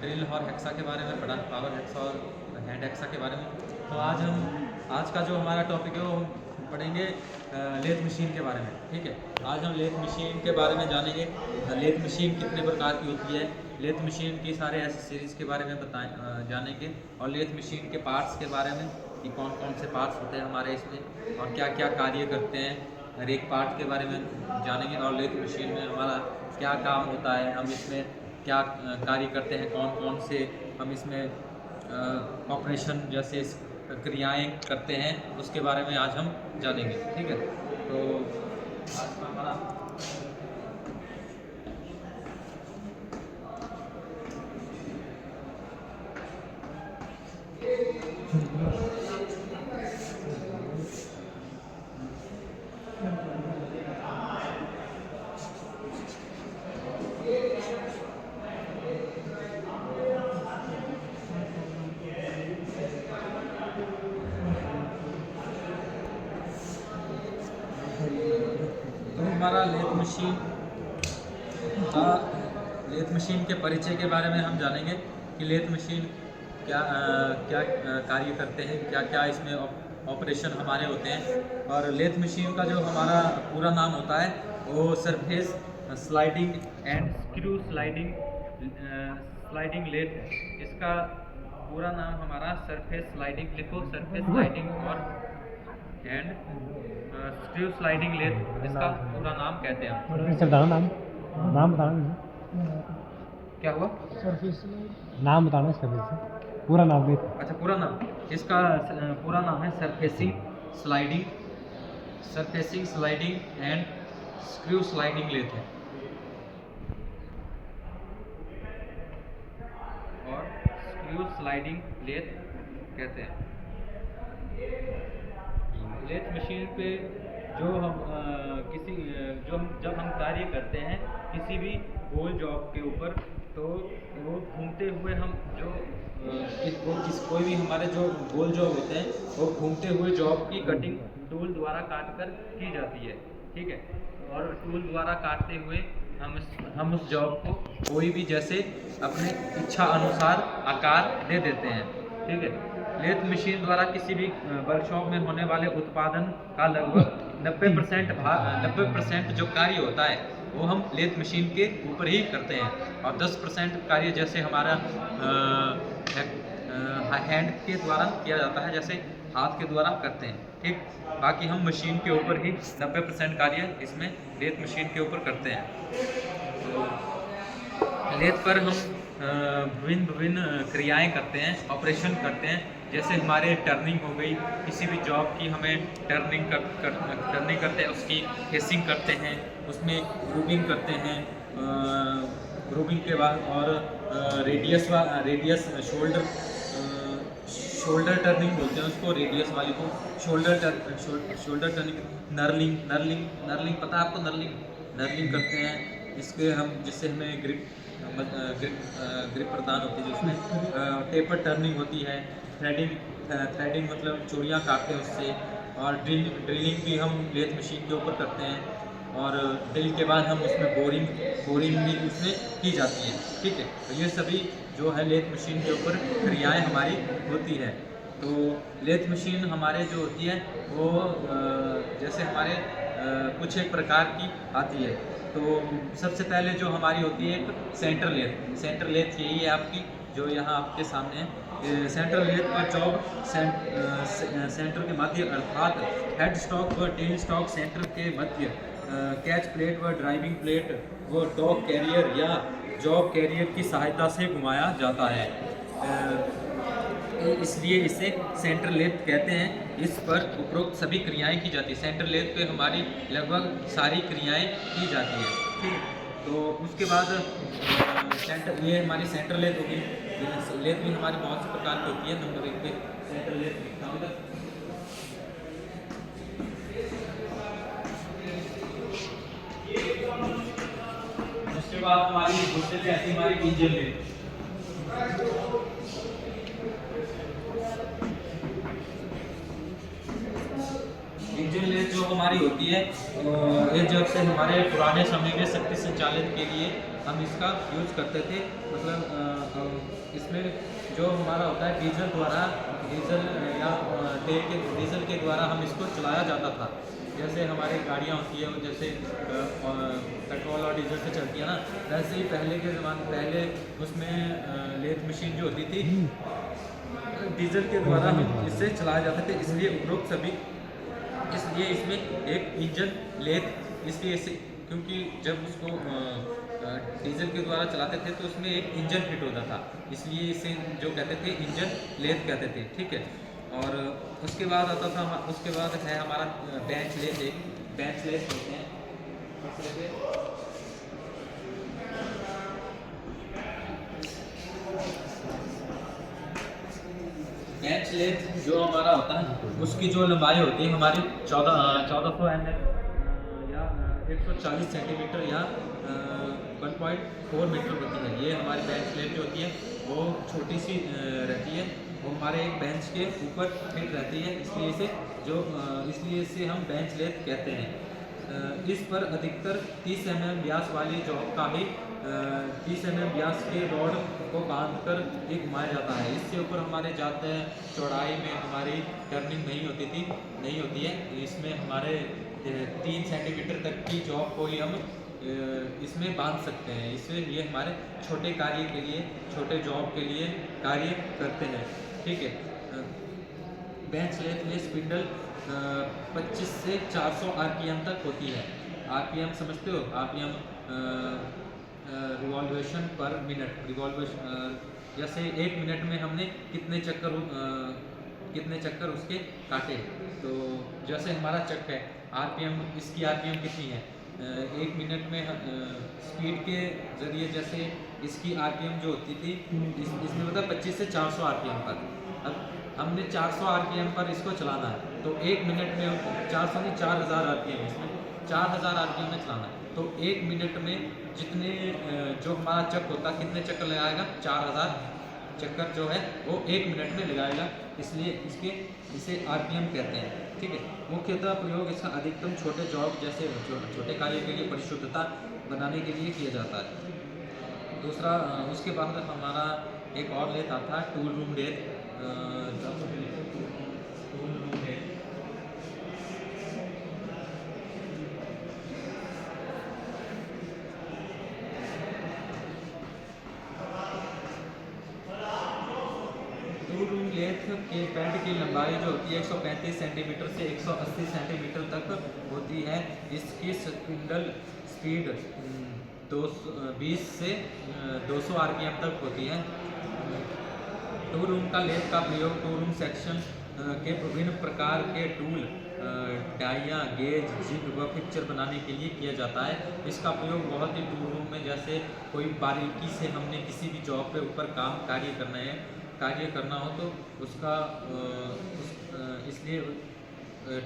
Drill और hexa के बारे में पढ़ा, पावर हेक्सा और हैंड हेक्सा के बारे में। तो आज का जो हमारा टॉपिक है वो हम पढ़ेंगे लेथ मशीन के बारे में। ठीक है, आज हम लेथ मशीन के बारे में जानेंगे। लेथ मशीन कितने प्रकार की होती है, लेथ मशीन की सारे एसेसरीज के बारे में जानेंगे, और लेथ मशीन के पार्ट्स के बारे में कि कौन कौन से पार्ट्स होते हैं हमारे इसमें और क्या क्या कार्य करते हैं, हर एक पार्ट के बारे में जानेंगे। और लेथ मशीन में हमारा क्या काम होता है, हम इसमें क्या कार्य करते हैं, कौन कौन से हम इसमें ऑपरेशन जैसे क्रियाएं करते हैं, उसके बारे में आज हम जानेंगे। ठीक है, तो आज का हमारा हमारा लेथ मशीन के परिचय के बारे में हम जानेंगे कि लेथ मशीन क्या कार्य करते हैं, क्या क्या इसमें ऑपरेशन हमारे होते हैं। और लेथ मशीन का जो हमारा पूरा नाम होता है वो surface sliding and screw sliding lathe है। इसका पूरा नाम हमारा सरफेस स्लाइडिंग, लिखो सरफेस स्लाइडिंग और एंड स्क्रू स्लाइडिंग लेथ, इसका पूरा नाम कहते हैं। नाम बताना क्या हुआ? नाम बताना इसका पूरा नाम भी। अच्छा, पूरा नाम, इसका पूरा नाम है surfacing sliding and screw sliding lathe है। और स्क्रू स्लाइडिंग लेथ कहते हैं। लेथ मशीन पे जो हम जब हम कार्य करते हैं किसी भी गोल जॉब के ऊपर, तो वो घूमते हुए हम कोई भी हमारे जो गोल जॉब होते हैं वो घूमते हुए जॉब की कटिंग टूल द्वारा काट कर की जाती है। ठीक है, और टूल द्वारा काटते हुए हम उस जॉब को कोई भी जैसे अपने इच्छा अनुसार आकार दे देते हैं। ठीक है, लेथ मशीन द्वारा किसी भी वर्कशॉप में होने वाले उत्पादन का लगभग 90% जो कार्य होता है वो हम लेथ मशीन के ऊपर ही करते हैं, और 10% कार्य जैसे हमारा हैंड के द्वारा किया जाता है, जैसे हाथ के द्वारा करते हैं। ठीक, बाकी हम मशीन के ऊपर ही 90% कार्य इसमें लेथ मशीन के ऊपर करते हैं। तो लेथ पर हम विभिन्न क्रियाएं करते हैं, ऑपरेशन करते हैं। जैसे हमारे टर्निंग हो गई, किसी भी जॉब की हमें टर्निंग करते हैं, उसकी फेसिंग करते हैं, उसमें ग्रूविंग करते हैं, ग्रूविंग के बाद और रेडियस शोल्डर टर्निंग बोलते हैं उसको, रेडियस वाली को शोल्डर टर्निंग, नर्लिंग पता है आपको? नर्लिंग करते हैं, इसके हम जिससे हमें ग्रिप प्रदान होती है, जिसमें टेपर टर्निंग होती है, थ्रेडिंग मतलब चूड़ियाँ काटते हैं उससे, और ड्रिलिंग भी हम लेथ मशीन के ऊपर करते हैं, और ड्रिल के बाद हम उसमें बोरिंग भी उसमें की जाती है। ठीक है, तो ये सभी जो है लेथ मशीन के ऊपर क्रियाएं हमारी होती है। तो लेथ मशीन हमारे जो होती है वो जैसे हमारे कुछ एक प्रकार की आती है। तो सबसे पहले जो हमारी होती है एक सेंटर लेथ यही है आपकी, जो यहाँ आपके सामने है। सेंटर लेथ का जॉब सेंटर के मध्य अर्थात हेड स्टॉक व टेल स्टॉक सेंटर के मध्य कैच प्लेट व ड्राइविंग प्लेट व डॉग कैरियर या जॉब कैरियर की सहायता से घुमाया जाता है, इसलिए इसे सेंटर लेथ कहते हैं। इस पर उपरोक्त सभी क्रियाएं की जाती है। सेंटर लेथ पे हमारी लगभग सारी क्रियाएं की जाती है। ठीक, तो उसके बाद ये हमारी सेंटर लेथ होगी। लेथ भी हमारी बहुत से प्रकार की होती है। नंबर 1 पे सेंटर लेथ लिखता हूँ इधर। उसके बाद हमारी दूसरे पे आती है हमारी इंजन लेथ। इंजन लेथ जो हमारी होती है ये जब से हमारे पुराने समय में शक्ति संचालित के लिए हम इसका यूज़ करते थे, मतलब जो हमारा होता है डीजल द्वारा, डीजल या तेल के डीजल के द्वारा हम इसको चलाया जाता था। जैसे हमारी गाड़ियाँ होती है वो जैसे पेट्रोल और डीजल से चलती है ना, वैसे ही पहले के ज़माने पहले उसमें लेथ मशीन जो होती थी डीजल के द्वारा हम इससे चलाए जाते थे। इसलिए उपरोक्त सभी, इसलिए इसमें एक इंजन लेथ इसलिए इसे, क्योंकि जब उसको डीजल के द्वारा चलाते थे तो उसमें एक इंजन फिट होता था, इसलिए इसे जो कहते थे इंजन लेथ कहते थे। ठीक है, और उसके बाद आता था, उसके बाद है हमारा बेंच लेथ। एक बेंच लेथ होते हैं बेंच लेथ जो हमारा होता है उसकी जो लंबाई होती है हमारी 1400 mm या 140 सेंटीमीटर या 1.4 मीटर होती है। ये हमारी बेंच लेथ जो होती है वो छोटी सी रहती है, वो हमारे एक बेंच के ऊपर फिट रहती है, इसलिए इसे हम बेंच लेथ कहते हैं। इस पर अधिकतर 30 mm व्यास वाली जॉब का ही 30 mm व्यास के रॉड को बांधकर ये घुमाया जाता है। इससे ऊपर हमारे ज़्यादा चौड़ाई में हमारी टर्निंग नहीं होती है। इसमें हमारे 3 सेंटीमीटर तक की जॉब को ही हम इसमें बांध सकते हैं। इससे ये हमारे छोटे कार्य के लिए, छोटे जॉब के लिए कार्य करते हैं। ठीक है, बेंच लेथ में स्पिंडल 25 से 400 आरपीएम तक होती है। आरपीएम समझते हो? आरपीएम रिवॉल्यूशन पर मिनट। रिवॉल्यूशन जैसे 1 मिनट में हमने कितने चक्कर उसके काटे। तो जैसे हमारा चक्कर है, आरपीएम, इसकी आरपीएम कितनी है 1 मिनट में स्पीड के ज़रिए, जैसे इसकी आरपीएम जो होती थी इसमें मतलब 25 से 400 आरपीएम पर। अब हमने 400 आरपीएम पर इसको चलाना है तो 1 मिनट में 400 नहीं 4000 आरपीएम, इसमें 4000 आरपीएम में चलाना है तो 1 मिनट में जितने जो हमारा चक्र होता है कितने चक्कर लगाएगा, 4000 चक्कर जो है वो 1 मिनट में लगाएगा, इसलिए इसे आरपीएम कहते हैं। ठीक है, मुख्यतः प्रयोग इसका अधिकतम छोटे जॉब जैसे छोटे कार्य के लिए परिशुद्धता बनाने के लिए किया जाता है। दूसरा, उसके बाद हमारा एक और लेथ आता है टूल रूम लेथ। लेथ के पैड की लंबाई जो होती है 135 सेंटीमीटर से 180 सेंटीमीटर तक होती है। इसकी स्पिंडल स्पीड 20 से 200 आरपीएम तक होती है। टूल रूम का लेथ का प्रयोग टूल रूम सेक्शन के विभिन्न प्रकार के टूल, डाइयाँ, गेज, जिग व पिक्चर बनाने के लिए किया जाता है। इसका प्रयोग बहुत ही टूल रूम में, जैसे कोई बारीकी से हमने किसी भी जॉब पे ऊपर कार्य करना हो तो उसका इसलिए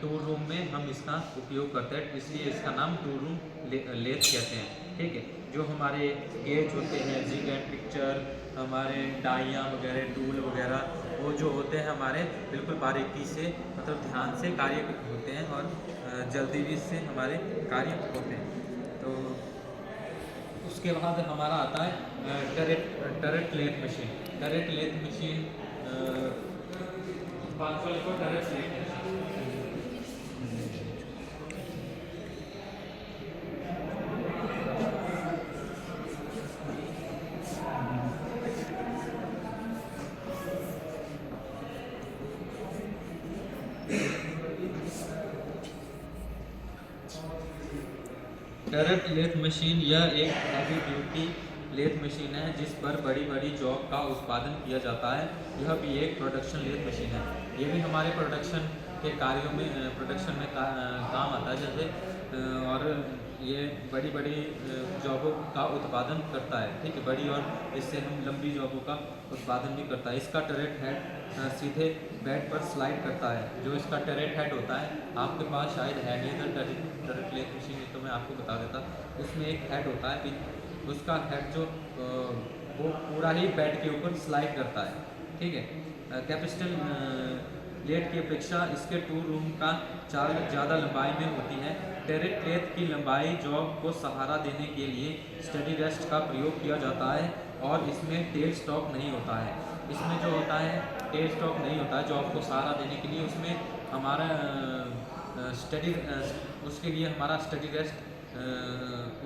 टूल रूम में हम इसका उपयोग करते हैं, इसलिए इसका नाम टूल रूम लेथ कहते हैं। ठीक है, जो हमारे गेज होते हैं, जिग एंड पिक्चर, हमारे डाइयाँ वगैरह, टूल वगैरह, वो जो होते हैं हमारे बिल्कुल बारीकी से, मतलब ध्यान से कार्य होते हैं और जल्दी से हमारे कार्य होते हैं। तो उसके बाद हमारा आता है turret lathe machine. Turret lathe machine 500 लिखो, turret lathe machine. Turret lathe machine यह एक हैवी ड्यूटी लेथ मशीन है जिस पर बड़ी बड़ी जॉब का उत्पादन किया जाता है। यह भी एक प्रोडक्शन लेथ मशीन है। ये भी हमारे प्रोडक्शन के कार्यों में काम आता है जैसे, और ये बड़ी बड़ी जॉबों का उत्पादन करता है। ठीक है, बड़ी और इससे हम लंबी जॉबों का उत्पादन भी करता है। इसका टरेट हेड सीधे बेड पर स्लाइड करता है। जो इसका टरेट हेड होता है, आपके पास शायद है नहीं अगर टरेट लेथ मशीन, तो मैं आपको बता देता। उसमें एक हेड होता है, उसका हेड जो वो पूरा ही बेड के ऊपर स्लाइड करता है। ठीक है, कैपेसिटल लेथ की अपेक्षा इसके टूल रूम का चाल ज़्यादा लंबाई में होती है। टरेट लेथ की लंबाई जॉब को सहारा देने के लिए स्टडी रेस्ट का प्रयोग किया जाता है। और इसमें टेल स्टॉक नहीं होता है। इसमें जो होता है टेल स्टॉक नहीं होता है, जॉब को सहारा देने के लिए उसमें हमारा स्टडी उसके लिए हमारा स्टडी रेस्ट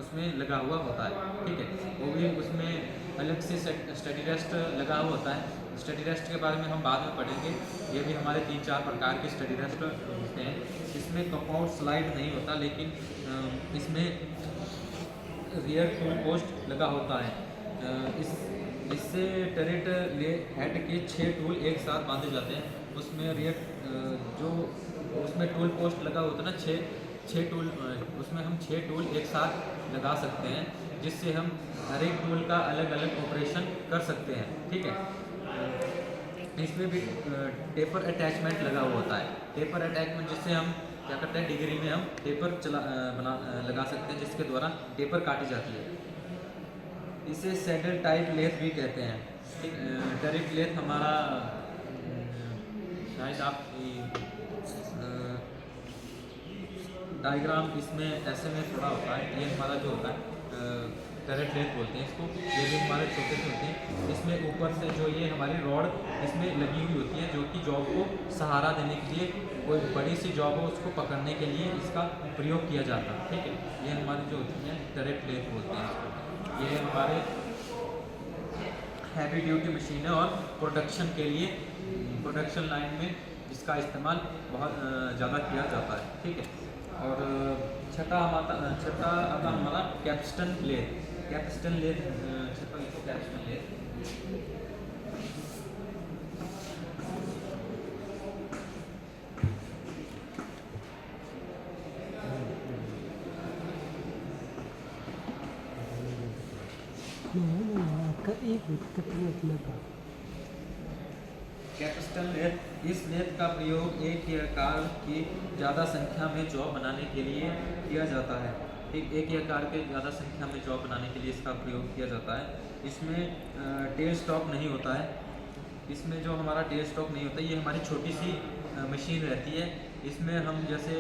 उसमें लगा हुआ होता है, ठीक है। वो भी उसमें अलग से स्टडी रेस्ट लगा हुआ होता है। स्टडी रेस्ट के बारे में हम बाद में पढ़ेंगे। ये भी हमारे 3-4 प्रकार के स्टडी रेस्ट होते हैं। इसमें कंपाउंड स्लाइड नहीं होता, लेकिन इसमें रियर टूल पोस्ट लगा होता है। इससे टरेट हेड के 6 टूल एक साथ बांधे जाते हैं। उसमें रियर जो उसमें टूल पोस्ट लगा होता है ना, 6 टूल, उसमें हम 6 टूल एक साथ लगा सकते हैं, जिससे हम हर एक टूल का अलग अलग ऑपरेशन कर सकते हैं, ठीक है। इसमें भी टेपर अटैचमेंट लगा हुआ होता है। टेपर अटैचमेंट जिससे हम क्या करते हैं, डिग्री में हम टेपर लगा सकते हैं, जिसके द्वारा टेपर काटी जाती है। इसे सैडल टाइप लेथ भी कहते हैं, ठीक। डायरेक्ट लेथ हमारा शायद आप डायग्राम इसमें ऐसे में थोड़ा होता है। ये हमारा जो होता है डायरेक्ट लेथ बोलते हैं इसको। ये भी हमारे छोटे से होते हैं। इसमें ऊपर से जो ये हमारी रॉड इसमें लगी हुई होती है, जो कि जॉब को सहारा देने के लिए, कोई बड़ी सी जॉब हो उसको पकड़ने के लिए इसका प्रयोग किया जाता है, ठीक है। ये हमारी जो होती है डायरेक्ट लेथ बोलते हैं इसको। ये हमारे हैवी ड्यूटी मशीन है और प्रोडक्शन के लिए, प्रोडक्शन लाइन में इसका इस्तेमाल बहुत ज़्यादा किया जाता है, ठीक है। और छठा आता हमारा capstan lathe. Capstan lathe capstan lathe capstan lathe, इस लेथ का प्रयोग एक ही आकार की ज़्यादा संख्या में जॉब बनाने के लिए किया जाता है। एक ही आकार के ज़्यादा संख्या में जॉब बनाने के लिए इसका प्रयोग किया जाता है। इसमें टेल स्टॉक नहीं होता है। इसमें जो हमारा टेल स्टॉक नहीं होता, ये हमारी छोटी सी मशीन रहती है। इसमें हम जैसे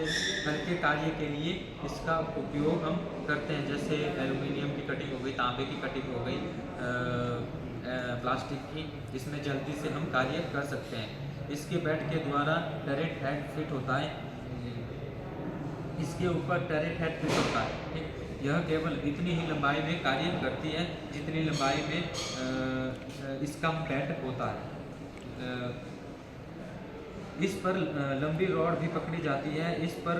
हल्के कार्य के लिए इसका उपयोग हम करते हैं, जैसे एल्युमिनियम की कटिंग हो गई, तांबे की कटिंग हो गई, प्लास्टिक की, इसमें जल्दी से हम कार्य कर सकते हैं। इसके बेड के द्वारा टरेट हेड फिट होता है। इसके ऊपर टरेट हेड फिट होता है, ठीक। यह केवल इतनी ही लंबाई में कार्य करती है जितनी लंबाई में इसका बेड होता है। इस पर लंबी रॉड भी पकड़ी जाती है। इस पर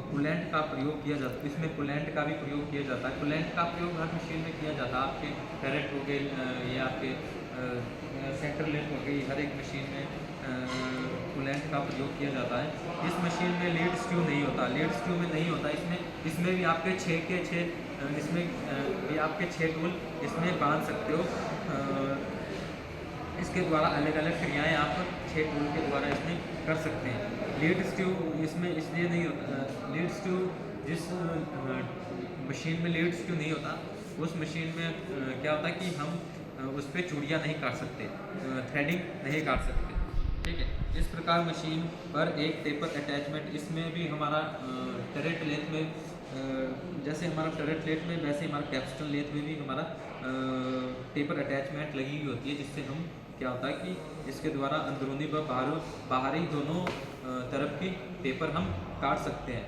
कूलेंट का प्रयोग किया जाता है। इसमें कूलेंट का भी प्रयोग किया जाता है। कूलेंट का प्रयोग हर मशीन में किया जाता है। आपके टरेट हो गई, ये आपके सेंटर लेथ हो गई, हर एक मशीन में कूलेंट का प्रयोग किया जाता है। इस मशीन में लीड स्क्रू नहीं होता। लीड स्क्रू में नहीं होता। इसमें भी आपके 6 के 6 इसमें भी आपके 6 टूल इसमें बांध सकते हो। इसके द्वारा अलग अलग क्रियाएं आप 6 टूल के द्वारा इसमें कर सकते हैं। लीड स्क्रू इसमें इसलिए नहीं होता। लीड स्क्रू जिस मशीन में लीड स्क्रू नहीं होता, उस मशीन में क्या होता है कि हम उस पर चूड़ियाँ नहीं काट सकते, थ्रेडिंग नहीं काट सकते, ठीक है। इस प्रकार मशीन पर एक टेपर अटैचमेंट, इसमें भी हमारा टरेट लेथ में जैसे हमारा टरेट लेथ में, वैसे हमारा कैप्स्टन लेथ में भी हमारा टेपर अटैचमेंट लगी हुई होती है, जिससे हम क्या होता है कि इसके द्वारा अंदरूनी व बाहरी दोनों तरफ की टेपर हम काट सकते हैं।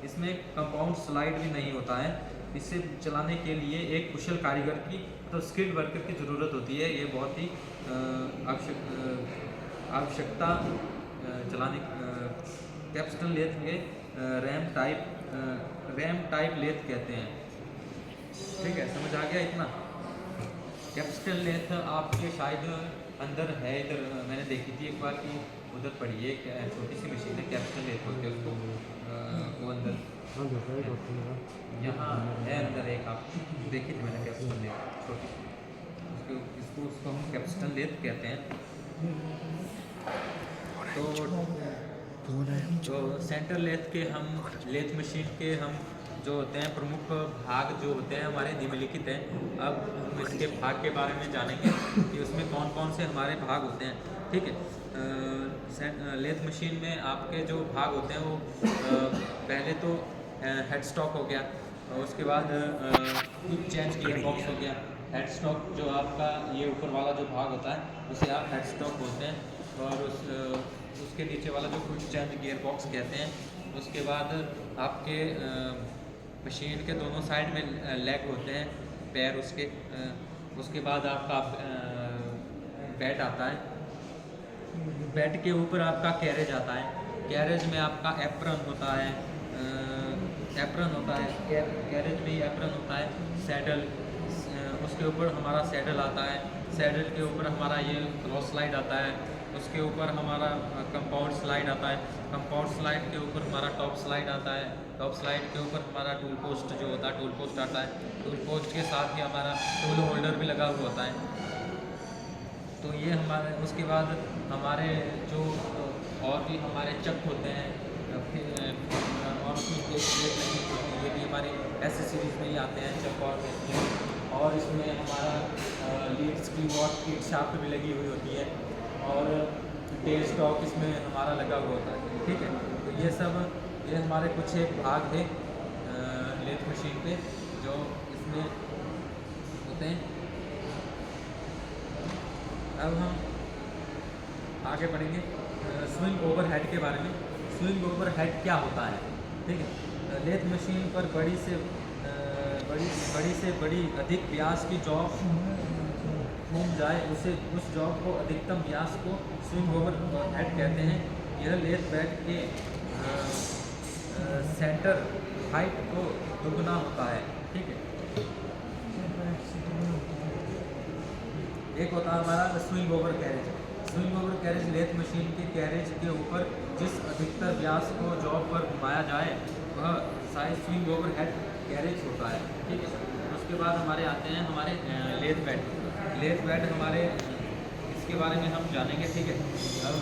इसमें कंपाउंड स्लाइड भी नहीं होता है। इसे चलाने के लिए एक कुशल कारीगर की, तो स्किल्ड वर्कर की ज़रूरत होती है। ये बहुत ही आवश्यकता चलाने कैप्स्टन लेथ में रैम टाइप लेथ कहते हैं, ठीक है। समझ आ गया इतना। कैप्स्टन लेथ आपके शायद अंदर है, इधर मैंने देखी थी एक बार कि उधर पड़ी है, क्या छोटी सी मशीन है, कैप्स्टन लेथ बोलते हैं उसको। वो अंदर यहाँ है, अंदर एक आप देखी थी मैंने कैप्स्टन लेथ छोटी सी, उसको हम कैप्स्टन लेथ कहते हैं। तो जो सेंटर लेथ के हम लेथ मशीन के हम जो होते हैं प्रमुख भाग जो होते हैं हमारे निम्नलिखित हैं। अब हम इसके भाग के बारे में जानेंगे कि उसमें कौन कौन से हमारे भाग होते हैं, ठीक है। लेथ मशीन में आपके जो भाग होते हैं वो पहले तो हेड स्टॉक हो गया, उसके बाद क्विक चेंज गियर बॉक्स हो गया, हेड स्टॉक जो आपका ये ऊपर वाला जो भाग होता है उसे आप हेड स्टॉक बोलते हैं, और उसके नीचे वाला जो क्विक चेंज गियर बॉक्स कहते हैं। उसके बाद आपके मशीन के दोनों साइड में लेग होते हैं, पैर उसके। उसके बाद आपका बेड आता है, बेड के ऊपर आपका कैरेज आता है, कैरेज में आपका एप्रन होता है, कैरेज में ही एप्रन होता है, सैडल, उसके ऊपर हमारा सैडल आता है, सैडल के ऊपर हमारा ये क्रॉस स्लाइड आता है, उसके ऊपर हमारा कंपाउंड स्लाइड आता है, कंपाउंड स्लाइड के ऊपर हमारा टॉप स्लाइड आता है, टॉप स्लाइड के ऊपर हमारा टूल पोस्ट जो होता है, टूल पोस्ट आता है, टूल पोस्ट के साथ ही हमारा टूल होल्डर भी लगा हुआ होता है। तो ये हमारे, उसके बाद हमारे जो और भी हमारे चक होते हैं, और उसमें प्लेट लगी होती है, ये भी हमारे ऐसे सीरीज़ में ही आते हैं चक। और इसमें हमारा लीड स्क्रू और लीड शाफ्ट भी लगी हुई होती है, और टेल स्टॉक इसमें हमारा लगा हुआ होता है। ठीक है, तो ये हमारे कुछ एक भाग थे लेथ मशीन पे जो इसमें होते हैं। अब हम आगे बढ़ेंगे स्विंग ओवर हेड के बारे में। स्विंग ओवर हेड क्या होता है? ठीक है, लेथ मशीन पर बड़ी से बड़ी अधिक व्यास की जॉब घूम जाए उस जॉब को, अधिकतम व्यास को स्विंग ओवर हेड कहते हैं। यह लेथ बेड के सेंटर हाइट को दुगना होता है। ठीक है, एक होता है हमारा swing over carriage. Swing over carriage lathe machine के कैरेज के ऊपर जिस अधिकतर व्यास को जॉब पर घुमाया जाए वह size swing over head carriage होता है। ठीक है, उसके बाद हमारे आते हैं हमारे लेथ बेड। लेथ बेड हमारे, इसके बारे में हम जानेंगे। ठीक है, अब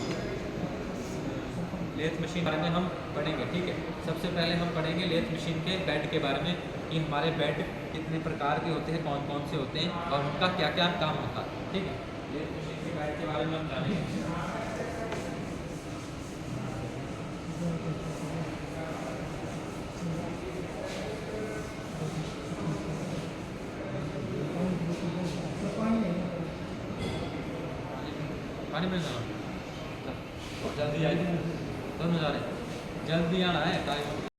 लेथ मशीन बारे में हम पढ़ेंगे। ठीक है, सबसे पहले हम पढ़ेंगे लेथ मशीन के बेड के बारे में कि हमारे बेड कितने प्रकार के होते हैं, कौन कौन से होते हैं और उनका क्या क्या काम होता है। ठीक है, लेथ मशीन के बेड के बारे में हम जानेंगे। पानी मिल जाना जल्दी आइए, दोनों जा रहे हैं, जल्दी आना है टाइम।